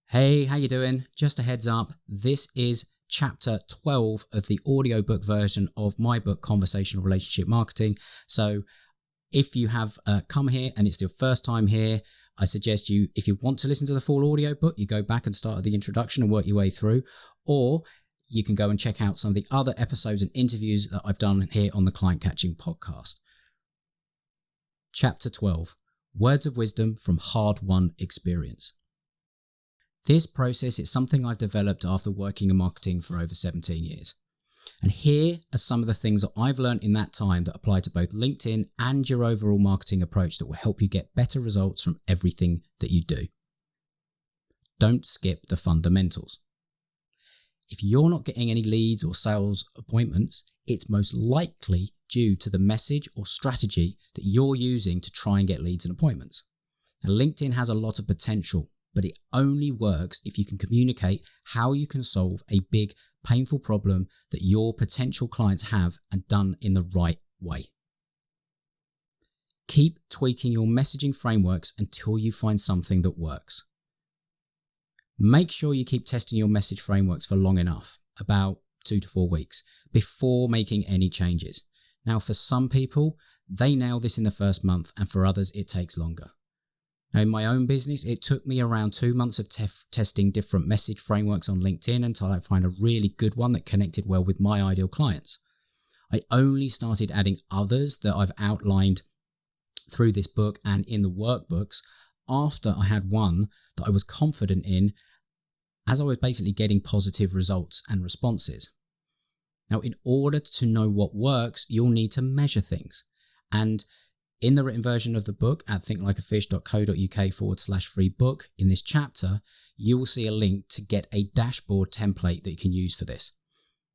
Hey, how you doing? Just a heads up, this is chapter 12 of the audiobook version of my book, Conversational Relationship Marketing. So if you have come here and it's your first time here, I suggest you, if you want to listen to the full audiobook, you go back and start at the introduction and work your way through, or you can go and check out some of the other episodes and interviews that I've done here on the Client Catching podcast. Chapter 12, Words of Wisdom from Hard-Won Experience. This process is something I've developed after working in marketing for over 17 years. And here are some of the things that I've learned in that time that apply to both LinkedIn and your overall marketing approach that will help you get better results from everything that you do. Don't skip the fundamentals. If you're not getting any leads or sales appointments, it's most likely due to the message or strategy that you're using to try and get leads and appointments. Now, LinkedIn has a lot of potential, but it only works if you can communicate how you can solve a big, painful problem that your potential clients have and done in the right way. Keep tweaking your messaging frameworks until you find something that works. Make sure you keep testing your message frameworks for long enough, about 2 to 4 weeks, before making any changes. Now, for some people, they nail this in the first month, and for others, it takes longer. Now, in my own business, it took me around 2 months of testing different message frameworks on LinkedIn until I find a really good one that connected well with my ideal clients. I only started adding others that I've outlined through this book and in the workbooks after I had one that I was confident in, as I was basically getting positive results and responses. Now, in order to know what works, you'll need to measure things. And in the written version of the book at thinklikeafish.co.uk/free book, in this chapter, you will see a link to get a dashboard template that you can use for this.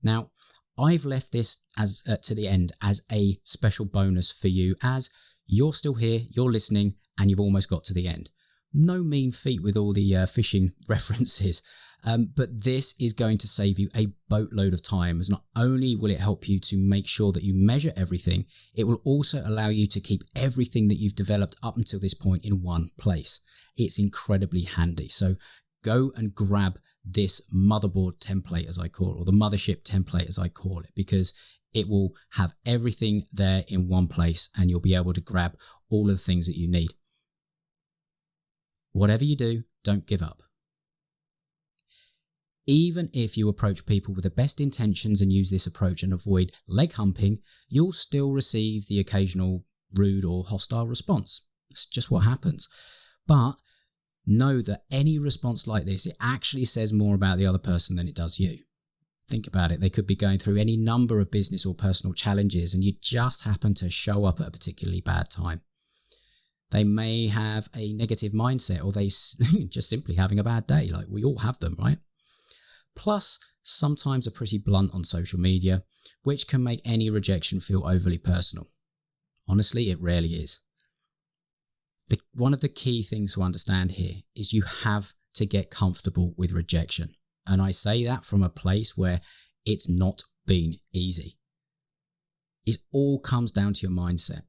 Now, I've left this as to the end as a special bonus for you, as you're still here, you're listening, and you've almost got to the end. No mean feat with all the fishing references, but this is going to save you a boatload of time, as not only will it help you to make sure that you measure everything, it will also allow you to keep everything that you've developed up until this point in one place. It's incredibly handy. So go and grab this motherboard template, as I call it, or the mothership template, as I call it, because it will have everything there in one place and you'll be able to grab all of the things that you need. Whatever you do, don't give up. Even if you approach people with the best intentions and use this approach and avoid leg humping, you'll still receive the occasional rude or hostile response. It's just what happens. But know that any response like this, it actually says more about the other person than it does you. Think about it. They could be going through any number of business or personal challenges and you just happen to show up at a particularly bad time. They may have a negative mindset, or they just simply having a bad day. Like, we all have them, right? Plus, sometimes are pretty blunt on social media, which can make any rejection feel overly personal. Honestly, it rarely is. One of the key things to understand here is you have to get comfortable with rejection. And I say that from a place where it's not been easy. It all comes down to your mindset.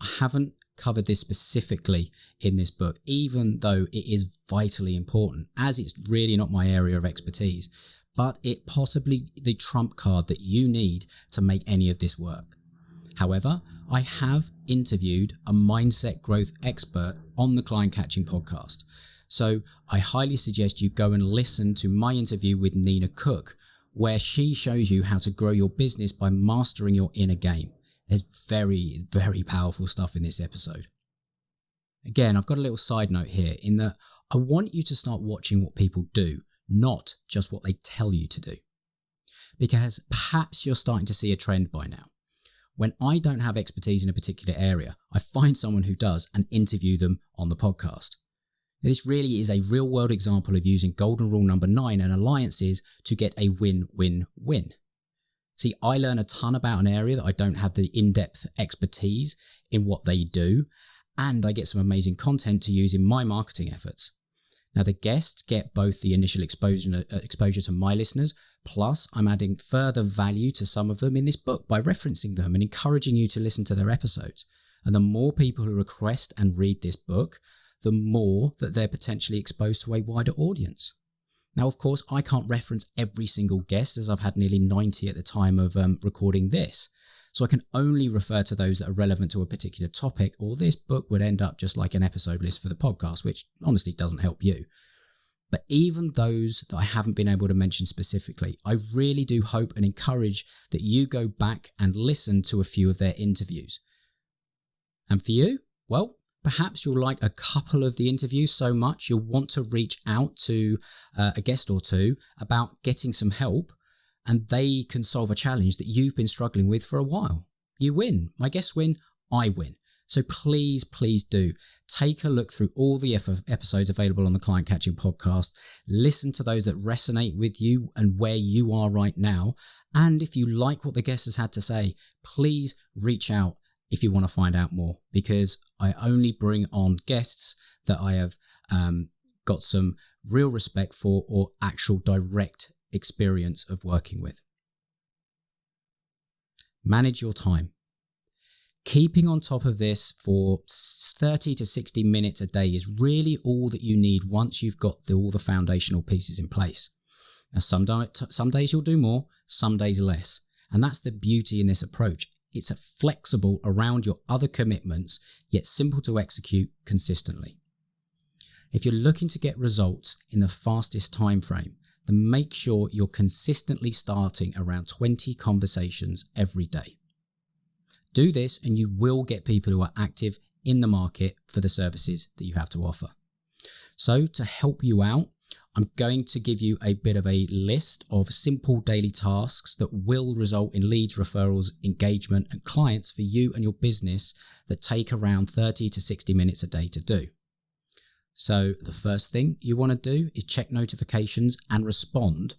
I haven't covered this specifically in this book, even though it is vitally important, as it's really not my area of expertise, but it possibly the trump card that you need to make any of this work. However, I have interviewed a mindset growth expert on the Client Catching podcast. So I highly suggest you go and listen to my interview with Nina Cook, where she shows you how to grow your business by mastering your inner game. There's very, very powerful stuff in this episode. Again, I've got a little side note here in that I want you to start watching what people do, not just what they tell you to do. Because perhaps you're starting to see a trend by now. When I don't have expertise in a particular area, I find someone who does and interview them on the podcast. This really is a real-world example of using golden rule number 9 and alliances to get a win-win-win. See, I learn a ton about an area that I don't have the in-depth expertise in what they do, and I get some amazing content to use in my marketing efforts. Now, the guests get both the initial exposure to my listeners, plus I'm adding further value to some of them in this book by referencing them and encouraging you to listen to their episodes. And the more people who request and read this book, the more that they're potentially exposed to a wider audience. Now, of course, I can't reference every single guest, as I've had nearly 90 at the time of recording this. So I can only refer to those that are relevant to a particular topic, or this book would end up just like an episode list for the podcast, which honestly doesn't help you. But even those that I haven't been able to mention specifically, I really do hope and encourage that you go back and listen to a few of their interviews. And for you, well, perhaps you'll like a couple of the interviews so much you'll want to reach out to a guest or two about getting some help, and they can solve a challenge that you've been struggling with for a while. You win. My guests win. I win. So please, please do take a look through all the episodes available on the Client Catching podcast. Listen to those that resonate with you and where you are right now. And if you like what the guest has had to say, please reach out if you want to find out more, because I only bring on guests that I have got some real respect for or actual direct experience of working with. Manage your time. Keeping on top of this for 30 to 60 minutes a day is really all that you need once you've got all the foundational pieces in place. Now, some days you'll do more, some days less. And that's the beauty in this approach. It's flexible around your other commitments, yet simple to execute consistently. If you're looking to get results in the fastest time frame, then make sure you're consistently starting around 20 conversations every day. Do this and you will get people who are active in the market for the services that you have to offer. So to help you out, I'm going to give you a bit of a list of simple daily tasks that will result in leads, referrals, engagement, and clients for you and your business that take around 30 to 60 minutes a day to do. So the first thing you want to do is check notifications and respond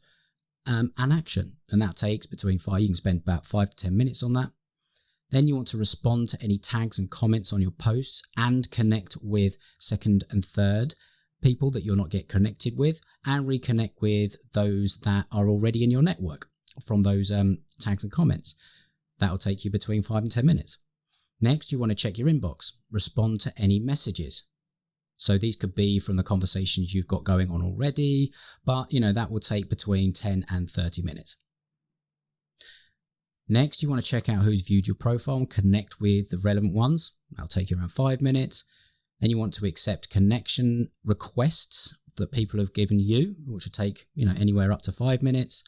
and action. And that takes you can spend about 5 to 10 minutes on that. Then you want to respond to any tags and comments on your posts and connect with second and third people that you're not yet connected with, and reconnect with those that are already in your network from those tags and comments. That'll take you between 5 and 10 minutes. Next, you want to check your inbox, respond to any messages. So these could be from the conversations you've got going on already, but that will take between 10 and 30 minutes. Next, you want to check out who's viewed your profile and connect with the relevant ones. That'll take you around 5 minutes. Then you want to accept connection requests that people have given you, which will take, anywhere up to 5 minutes.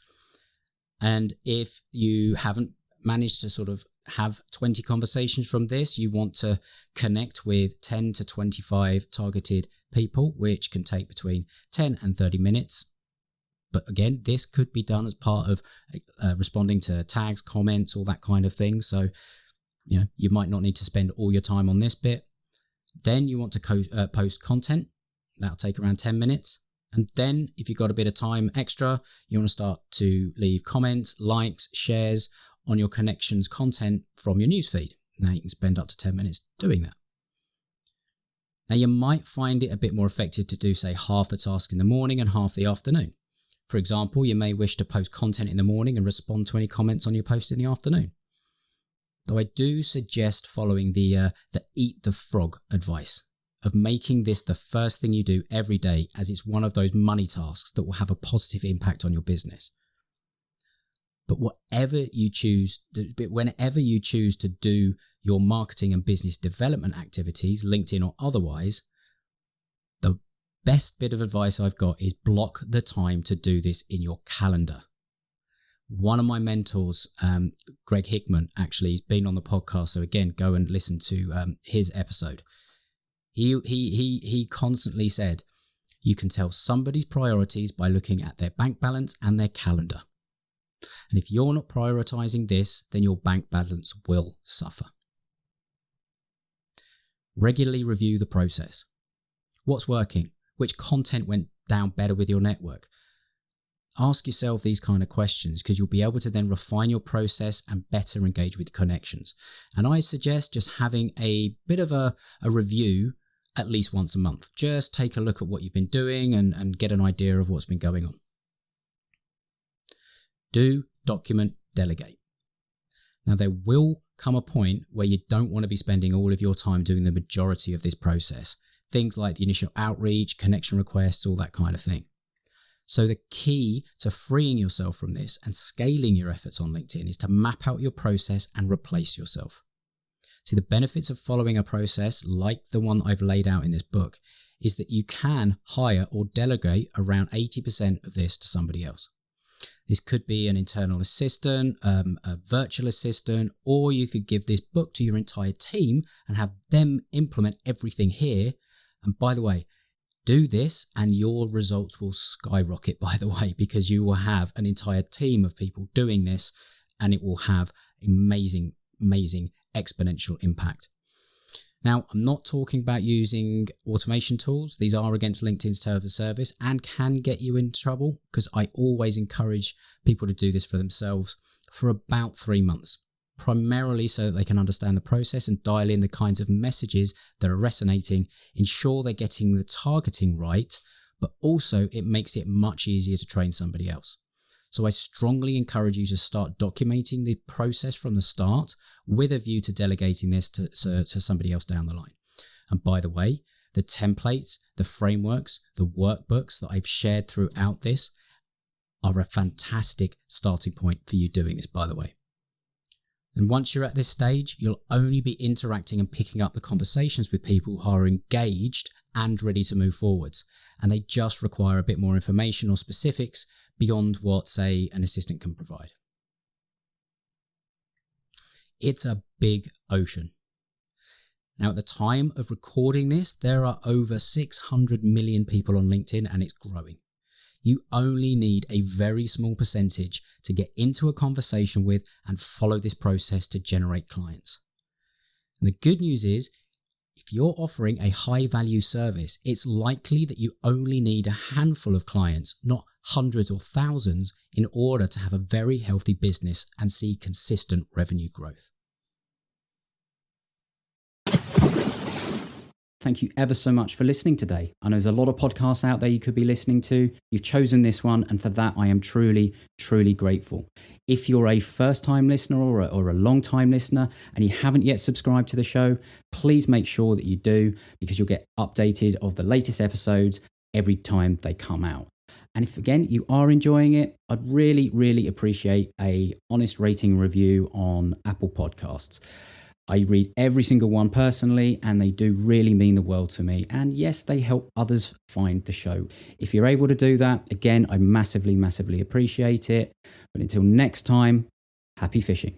And if you haven't managed to sort of have 20 conversations from this, you want to connect with 10 to 25 targeted people, which can take between 10 and 30 minutes. But again, this could be done as part of responding to tags, comments, all that kind of thing. So, you might not need to spend all your time on this bit. Then you want to post content. That'll take around 10 minutes. And then if you've got a bit of time extra, you want to start to leave comments, likes, shares on your connections content from your newsfeed. Now you can spend up to 10 minutes doing that. Now you might find it a bit more effective to do, say, half the task in the morning and half the afternoon. For example, you may wish to post content in the morning and respond to any comments on your post in the afternoon. Though I do suggest following the eat the frog advice of making this the first thing you do every day, as it's one of those money tasks that will have a positive impact on your business. But whenever you choose to do your marketing and business development activities, LinkedIn or otherwise, the best bit of advice I've got is block the time to do this in your calendar. One of my mentors, Greg Hickman, actually has been on the podcast. So again, go and listen to his episode. He constantly said, you can tell somebody's priorities by looking at their bank balance and their calendar. And if you're not prioritizing this, then your bank balance will suffer. Regularly review the process. What's working? Which content went down better with your network? Ask yourself these kind of questions, because you'll be able to then refine your process and better engage with connections. And I suggest just having a bit of a review at least once a month. Just take a look at what you've been doing and get an idea of what's been going on. Do, document, delegate. Now there will come a point where you don't want to be spending all of your time doing the majority of this process. things like the initial outreach, connection requests, all that kind of thing. So the key to freeing yourself from this and scaling your efforts on LinkedIn is to map out your process and replace yourself. See, the benefits of following a process like the one I've laid out in this book is that you can hire or delegate around 80% of this to somebody else. This could be an internal assistant, a virtual assistant, or you could give this book to your entire team and have them implement everything here. And by the way, do this and your results will skyrocket, by the way, because you will have an entire team of people doing this and it will have amazing exponential impact. Now, I'm not talking about using automation tools. These are against LinkedIn's terms of service and can get you in trouble, because I always encourage people to do this for themselves for about 3 months, primarily so that they can understand the process and dial in the kinds of messages that are resonating, ensure they're getting the targeting right, but also it makes it much easier to train somebody else. So I strongly encourage you to start documenting the process from the start with a view to delegating this to somebody else down the line. And by the way, the templates, the frameworks, the workbooks that I've shared throughout this are a fantastic starting point for you doing this, by the way. And once you're at this stage, you'll only be interacting and picking up the conversations with people who are engaged and ready to move forwards. And they just require a bit more information or specifics beyond what, say, an assistant can provide. It's a big ocean. Now, at the time of recording this, there are over 600 million people on LinkedIn and it's growing. You only need a very small percentage to get into a conversation with and follow this process to generate clients. And the good news is, if you're offering a high value service, it's likely that you only need a handful of clients, not hundreds or thousands, in order to have a very healthy business and see consistent revenue growth. Thank you ever so much for listening today. I know there's a lot of podcasts out there you could be listening to. You've chosen this one, and for that I am truly, truly grateful. If you're a first-time listener or a long-time listener and you haven't yet subscribed to the show, please make sure that you do, because you'll get updated of the latest episodes every time they come out. And if, again, you are enjoying it, I'd really, really appreciate a honest rating and review on Apple Podcasts. I read every single one personally, and they do really mean the world to me. And yes, they help others find the show. If you're able to do that, again, I massively, massively appreciate it. But until next time, happy fishing.